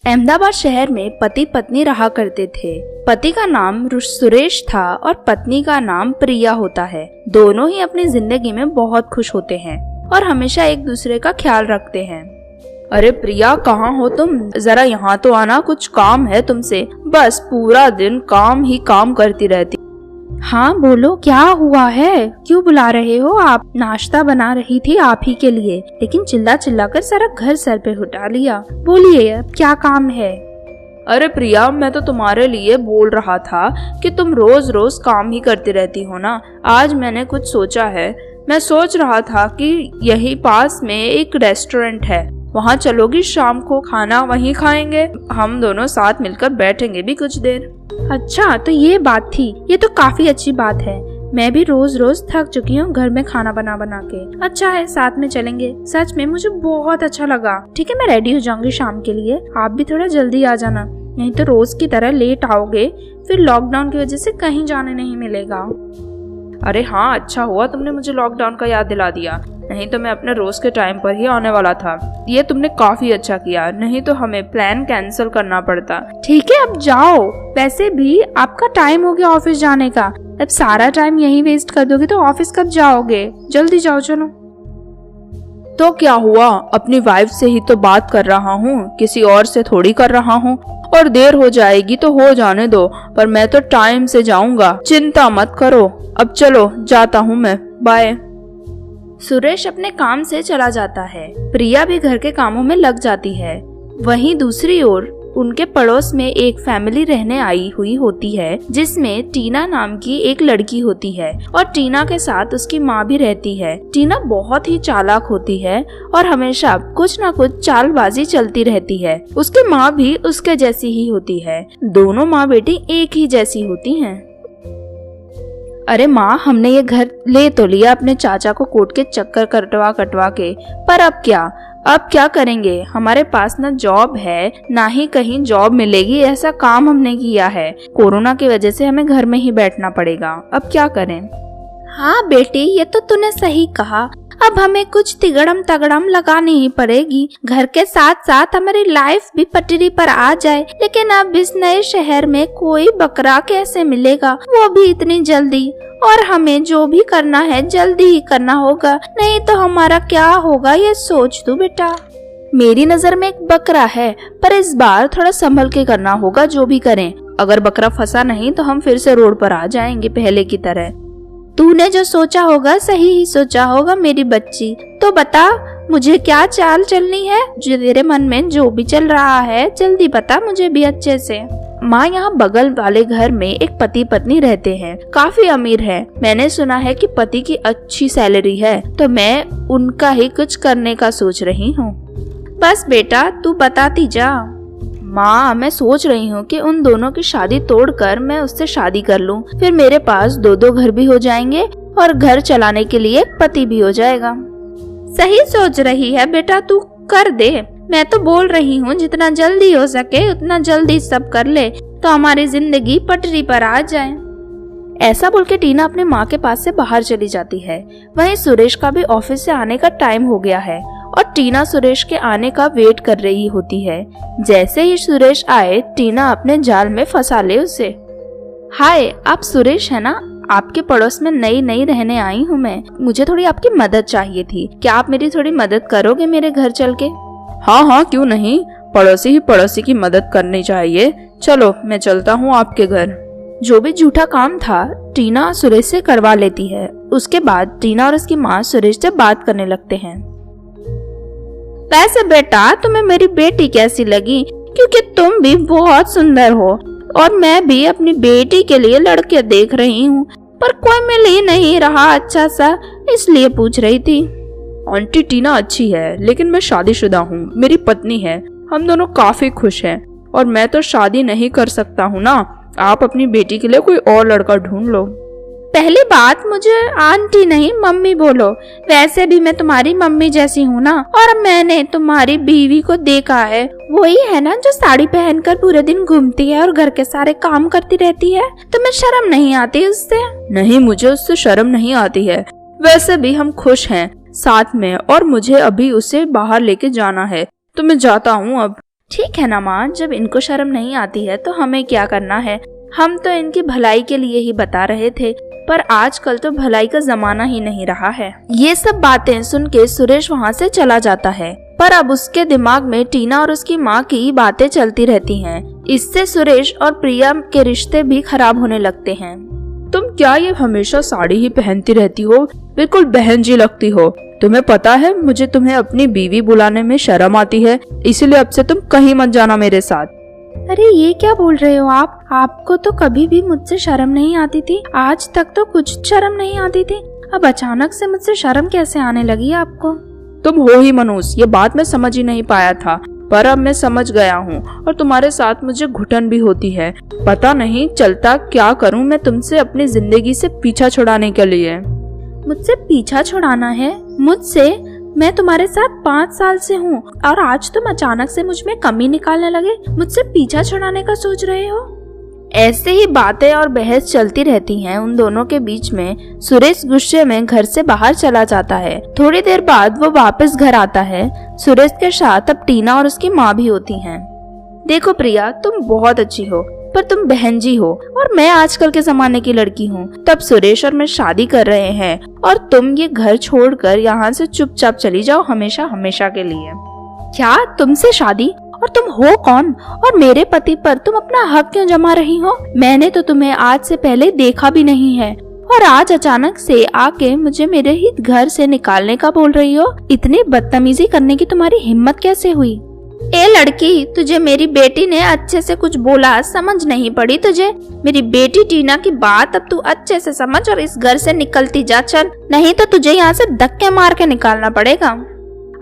अहमदाबाद शहर में पति पत्नी रहा करते थे। पति का नाम सुरेश था और पत्नी का नाम प्रिया होता है। दोनों ही अपनी जिंदगी में बहुत खुश होते हैं और हमेशा एक दूसरे का ख्याल रखते हैं। अरे प्रिया, कहाँ हो तुम? जरा यहाँ तो आना, कुछ काम है तुमसे। बस पूरा दिन काम ही काम करती रहती। हाँ बोलो, क्या हुआ है? क्यों बुला रहे हो आप? नाश्ता बना रही थी आप ही के लिए, लेकिन चिल्ला चिल्ला कर सारा घर सर पे उठा लिया। बोलिए, अब क्या काम है? अरे प्रिया, मैं तो तुम्हारे लिए बोल रहा था कि तुम रोज रोज काम ही करती रहती हो ना। आज मैंने कुछ सोचा है। मैं सोच रहा था कि यही पास में एक रेस्टोरेंट है, वहाँ चलोगी? शाम को खाना वहीं खाएंगे, हम दोनों साथ मिलकर बैठेंगे भी कुछ देर। अच्छा, तो ये बात थी। ये तो काफी अच्छी बात है। मैं भी रोज रोज थक चुकी हूँ घर में खाना बना बना के। अच्छा है, साथ में चलेंगे। सच में मुझे बहुत अच्छा लगा। ठीक है, मैं रेडी हो जाऊंगी शाम के लिए। आप भी थोड़ा जल्दी आ जाना, नहीं तो रोज की तरह लेट आओगे, फिर लॉकडाउन की वजह से कहीं जाने नहीं मिलेगा। अरे हाँ, अच्छा हुआ तुमने मुझे लॉकडाउन का याद दिला दिया, नहीं तो मैं अपने रोज के टाइम पर ही आने वाला था। ये तुमने काफी अच्छा किया, नहीं तो हमें प्लान कैंसिल करना पड़ता। ठीक है, अब जाओ। वैसे भी आपका टाइम हो गया ऑफिस जाने का। अब सारा टाइम यही वेस्ट कर दोगे तो ऑफिस कब जाओगे? जल्दी जाओ, चलो। तो क्या हुआ, अपनी वाइफ से ही तो बात कर रहा हूँ, किसी और से थोड़ी कर रहा हूँ। और देर हो जाएगी तो हो जाने दो, पर मैं तो टाइम से जाऊंगा, चिंता मत करो। अब चलो, जाता हूँ मैं, बाय। सुरेश अपने काम से चला जाता है। प्रिया भी घर के कामों में लग जाती है। वहीं दूसरी ओर उनके पड़ोस में एक फैमिली रहने आई हुई होती है, जिसमें टीना नाम की एक लड़की होती है और टीना के साथ उसकी माँ भी रहती है। टीना बहुत ही चालाक होती है और हमेशा कुछ न कुछ चालबाजी चलती रहती है। उसकी माँ भी उसके जैसी ही होती है। दोनों माँ बेटी एक ही जैसी होती हैं। अरे माँ, हमने ये घर ले तो लिया अपने चाचा को कोर्ट के चक्कर कटवा कटवा के, पर अब क्या करेंगे? हमारे पास ना जॉब है, ना ही कहीं जॉब मिलेगी। ऐसा काम हमने किया है, कोरोना की वजह से हमें घर में ही बैठना पड़ेगा। अब क्या करें? हाँ बेटी, ये तो तूने सही कहा। अब हमें कुछ तिगड़म तगड़म लगानी ही पड़ेगी। घर के साथ साथ हमारी लाइफ भी पटरी पर आ जाए। लेकिन अब इस नए शहर में कोई बकरा कैसे मिलेगा, वो भी इतनी जल्दी? और हमें जो भी करना है जल्दी ही करना होगा, नहीं तो हमारा क्या होगा ये सोच तू बेटा। मेरी नजर में एक बकरा है, पर इस बार थोड़ा संभल के करना होगा जो भी करें। अगर बकरा फंसा नहीं तो हम फिर से रोड पर आ जाएंगे पहले की तरह। तूने जो सोचा होगा सही ही सोचा होगा मेरी बच्ची। तो बता, मुझे क्या चाल चलनी है? जो तेरे मन में जो भी चल रहा है जल्दी बता मुझे भी अच्छे से। माँ, यहाँ बगल वाले घर में एक पति पत्नी रहते हैं, काफी अमीर है। मैंने सुना है कि पति की अच्छी सैलरी है, तो मैं उनका ही कुछ करने का सोच रही हूँ। बस बेटा, तू बताती जा। माँ, मैं सोच रही हूँ कि उन दोनों की शादी तोड़कर मैं उससे शादी कर लूँ, फिर मेरे पास दो घर भी हो जाएंगे और घर चलाने के लिए पति भी हो जाएगा। सही सोच रही है बेटा, तू कर दे। मैं तो बोल रही हूँ जितना जल्दी हो सके उतना जल्दी सब कर ले, तो हमारी जिंदगी पटरी पर आ जाए। ऐसा बोल के टीना अपने माँ के पास से बाहर चली जाती है। वहीं सुरेश का भी ऑफिस से आने का टाइम हो गया है और टीना सुरेश के आने का वेट कर रही होती है। जैसे ही सुरेश आए, टीना अपने जाल में फंसा ले उसे। हाय, आप सुरेश है ना? आपके पड़ोस में नई रहने आई हूँ मैं। मुझे थोड़ी आपकी मदद चाहिए थी। क्या आप मेरी थोड़ी मदद करोगे मेरे घर चल के? हाँ, क्यों नहीं। पड़ोसी ही पड़ोसी की मदद करनी चाहिए। चलो, मैं चलता हूँ आपके घर। जो भी झूठा काम था टीना सुरेश से करवा लेती है। उसके बाद टीना और उसकी माँ सुरेश से बात करने लगते हैं। वैसे बेटा, तुम्हें मेरी बेटी कैसी लगी? क्योंकि तुम भी बहुत सुंदर हो और मैं भी अपनी बेटी के लिए लड़के देख रही हूँ, पर कोई मिल ही नहीं रहा अच्छा सा, इसलिए पूछ रही थी। आंटी, टीना अच्छी है, लेकिन मैं शादीशुदा हूँ, मेरी पत्नी है, हम दोनों काफी खुश हैं और मैं तो शादी नहीं कर सकता हूँ ना। आप अपनी बेटी के लिए कोई और लड़का ढूंढ लो। पहली बात, मुझे आंटी नहीं मम्मी बोलो। वैसे भी मैं तुम्हारी मम्मी जैसी हूँ ना, और मैंने तुम्हारी बीवी को देखा है, वही है ना जो साड़ी पहनकर पूरे दिन घूमती है और घर के सारे काम करती रहती है। तुम्हें शर्म नहीं आती उससे? नहीं, मुझे उससे शर्म नहीं आती है। वैसे भी हम खुश हैं साथ में और मुझे अभी उसे बाहर लेके जाना है, तो मैं जाता हूँ अब। ठीक है ना माँ, जब इनको शर्म नहीं आती है तो हमें क्या करना है। हम तो इनकी भलाई के लिए ही बता रहे थे, पर आजकल तो भलाई का जमाना ही नहीं रहा है। ये सब बातें सुन के सुरेश वहाँ से चला जाता है, पर अब उसके दिमाग में टीना और उसकी माँ की बातें चलती रहती हैं। इससे सुरेश और प्रिया के रिश्ते भी खराब होने लगते हैं। तुम क्या ये हमेशा साड़ी ही पहनती रहती हो, बिल्कुल बहन जी लगती हो। तुम्हें पता है मुझे तुम्हें अपनी बीवी बुलाने में शर्म आती है, इसीलिए अब से तुम कहीं मत जाना मेरे साथ। अरे ये क्या बोल रहे हो आप? आपको तो कभी भी मुझसे शर्म नहीं आती थी, आज तक तो कुछ शर्म नहीं आती थी, अब अचानक से मुझसे शर्म कैसे आने लगी आपको? तुम हो ही मनुष्य, ये बात मैं समझ ही नहीं पाया था, पर अब मैं समझ गया हूँ और तुम्हारे साथ मुझे घुटन भी होती है। पता नहीं चलता क्या करूँ मैं तुमसे अपनी जिंदगी से पीछा छुड़ाने के लिए। मुझसे पीछा छुड़ाना है? मुझसे? मैं तुम्हारे साथ 5 साल से हूँ और आज तुम अचानक से मुझ में कमी निकालने लगे, मुझसे पीछा छुड़ाने का सोच रहे हो? ऐसे ही बातें और बहस चलती रहती हैं उन दोनों के बीच में। सुरेश गुस्से में घर से बाहर चला जाता है। थोड़ी देर बाद वो वापस घर आता है। सुरेश के साथ अब टीना और उसकी माँ भी होती हैं। देखो प्रिया, तुम बहुत अच्छी हो, पर तुम बहन जी हो और मैं आजकल के जमाने की लड़की हूँ। तब सुरेश और मैं शादी कर रहे हैं और तुम ये घर छोड़कर यहाँ से चुपचाप चली जाओ हमेशा हमेशा के लिए। क्या तुमसे शादी? और तुम हो कौन? और मेरे पति पर तुम अपना हक क्यों जमा रही हो? मैंने तो तुम्हें आज से पहले देखा भी नहीं है और आज अचानक से आके मुझे मेरे ही घर से निकालने का बोल रही हो। इतनी बदतमीजी करने की तुम्हारी हिम्मत कैसे हुई? ए लड़की, तुझे मेरी बेटी ने अच्छे से कुछ बोला, समझ नहीं पड़ी तुझे? मेरी बेटी टीना की बात अब तू अच्छे से समझ और इस घर से निकलती जा चल, नहीं तो तुझे यहाँ से धक्के मार के निकालना पड़ेगा।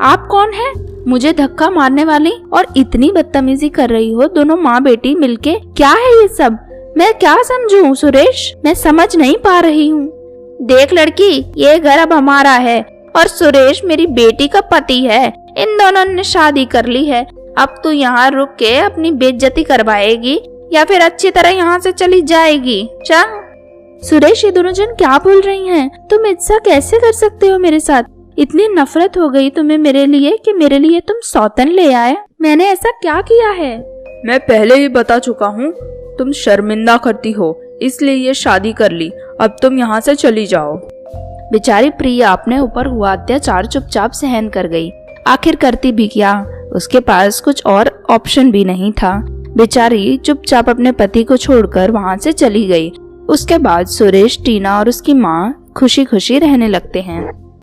आप कौन है मुझे धक्का मारने वाली? और इतनी बदतमीजी कर रही हो दोनों माँ बेटी मिलके। क्या है ये सब? मैं क्या समझूं सुरेश? मैं समझ नहीं पा रही हूँ। देख लड़की, ये घर अब हमारा है और सुरेश मेरी बेटी का पति है। इन दोनों ने शादी कर ली है। अब तू यहाँ रुक के अपनी बेइज्जती करवाएगी या फिर अच्छी तरह यहाँ से चली जाएगी? चल। सुरेश, ये दोनों जन क्या बोल रही हैं? तुम ऐसा कैसे कर सकते हो मेरे साथ? इतनी नफरत हो गई तुम्हें मेरे लिए कि मेरे लिए तुम सौतन ले आए। मैंने ऐसा क्या किया है? मैं पहले ही बता चुका हूँ, तुम शर्मिंदा करती हो इसलिए ये शादी कर ली। अब तुम यहाँ से चली जाओ। बेचारी प्रिया अपने ऊपर हुआ अत्याचार चुपचाप सहन कर गई। आखिर करती भी क्या, उसके पास कुछ और ऑप्शन भी नहीं था। बेचारी चुपचाप अपने पति को छोड़कर वहाँ से चली गई। उसके बाद सुरेश, टीना और उसकी माँ खुशी खुशी रहने लगते हैं।